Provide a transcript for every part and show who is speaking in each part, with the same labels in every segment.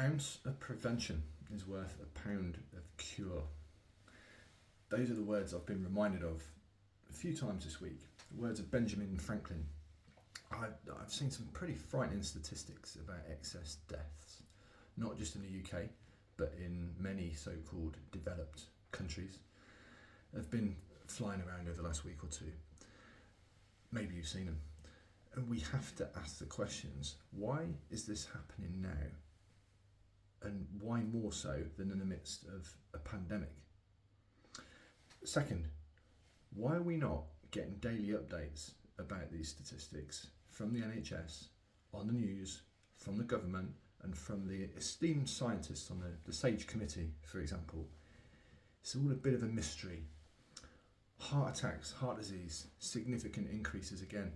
Speaker 1: Ounce of prevention is worth a pound of cure. Those are the words I've been reminded of a few times this week. The words of Benjamin Franklin. I've seen some pretty frightening statistics about excess deaths, not just in the UK, but in many so-called developed countries. They've been flying around over the last week or two. Maybe you've seen them. And we have to ask the questions, why is this happening now? And why more so than in the midst of a pandemic? Second, why are we not getting daily updates about these statistics from the NHS, on the news, from the government, and from the esteemed scientists on the SAGE committee, for example? It's all a bit of a mystery. Heart attacks, heart disease, significant increases again.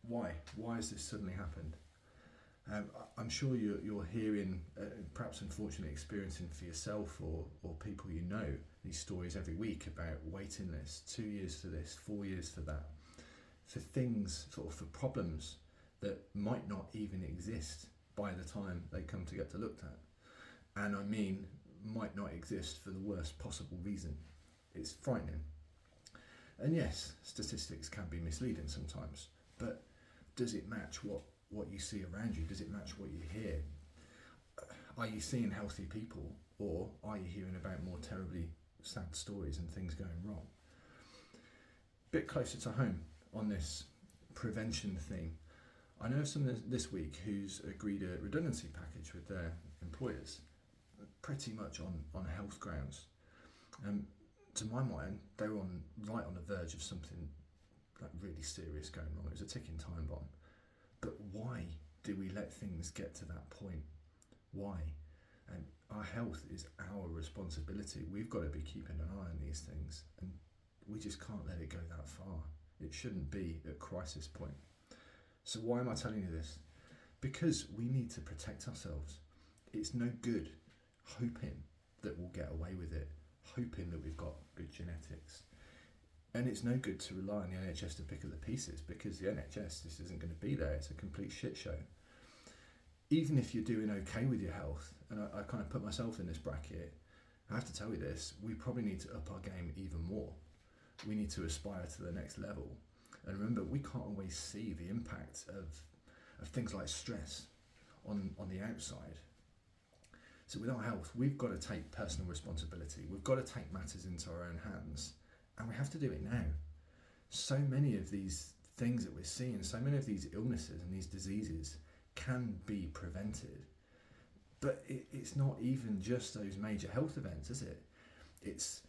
Speaker 1: Why? Why has this suddenly happened? I'm sure you're hearing, perhaps unfortunately experiencing for yourself or people you know, these stories every week about waiting lists, 2 years for this, 4 years for that, for things, for problems that might not even exist by the time they come to get looked at. And I mean, might not exist for the worst possible reason. It's frightening. And yes, statistics can be misleading sometimes, but does it match what you see around you? Does it match what you hear? Are you seeing healthy people, or are you hearing about more terribly sad stories and things going wrong? Bit closer to home on this prevention theme, I know of someone this week who's agreed a redundancy package with their employers, pretty much on health grounds. To my mind, they were right on the verge of something like really serious going wrong. It was a ticking time bomb. But why do we let things get to that point? Why? And our health is our responsibility. We've got to be keeping an eye on these things, and we just can't let it go that far. It shouldn't be at crisis point. So why am I telling you this? Because we need to protect ourselves. It's no good hoping that we'll get away with it, hoping that we've got good genetics. And it's no good to rely on the NHS to pick up the pieces, because the NHS just isn't going to be there. It's a complete shit show. Even if you're doing okay with your health, and I kind of put myself in this bracket, I have to tell you this, we probably need to up our game even more. We need to aspire to the next level. And remember, we can't always see the impact of things like stress on the outside. So with our health, we've got to take personal responsibility. We've got to take matters into our own hands. And we have to do it now. So many of these things that we're seeing, so many of these illnesses and these diseases can be prevented. But it's not even just those major health events, is it? It's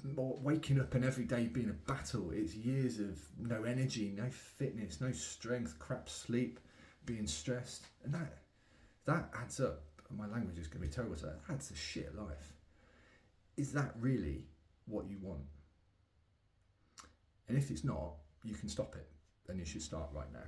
Speaker 1: waking up and every day being a battle. It's years of no energy, no fitness, no strength, crap sleep, being stressed. And that adds up. My language is going to be terrible, so that adds a shit life. Is that really what you want? And if it's not, you can stop it, and you should start right now.